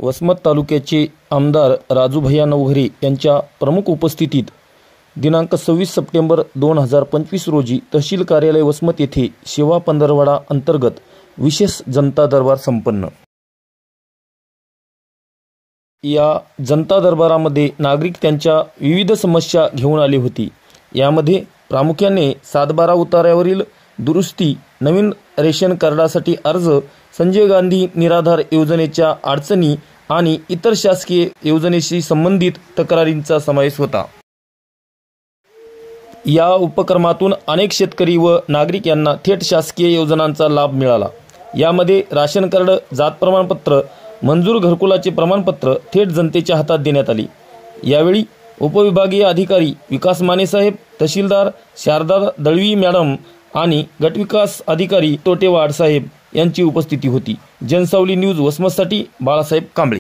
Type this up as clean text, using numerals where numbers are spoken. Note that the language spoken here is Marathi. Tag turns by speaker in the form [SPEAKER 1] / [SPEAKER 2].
[SPEAKER 1] वसमत तालुक्याचे आमदार राजूभैया नवघरे यांच्या प्रमुख उपस्थितीत दिनांक 26 सप्टेंबर 2025 रोजी तहसील कार्यालय वसमत येथे सेवा पंधरवडा अंतर्गत विशेष जनता दरबार संपन्न। या जनता दरबारामध्ये नागरिक त्यांच्या विविध समस्या घेऊन आले होते। यामध्ये प्रामुख्याने 7/12 उतार्यावरील दुरुस्ती, नवीन रेशन कार्डासाठी अर्ज, संजय गांधी निराधार योजनेच्या अडचणी आणि इतर शासकीय योजनेशी संबंधित तक्रारींचा समावेश होता। या उपक्रमातून अनेक शेतकरी व नागरिक यांना थेट शासकीय योजनांचा लाभ मिळाला। यामध्ये राशन कार्ड, जात प्रमाणपत्र, मंजूर घरकुलाचे प्रमाणपत्र थेट जनतेच्या हातात देण्यात आली। यावेळी उपविभागीय अधिकारी विकास माने साहेब, तहसीलदार शारदा दळवी मॅडम आणि गटविकास अधिकारी तोटेवाड साहेब यांची उपस्थिती होती। जनसावली न्यूज वसमतसाठी बाळासाहेब कांबळे।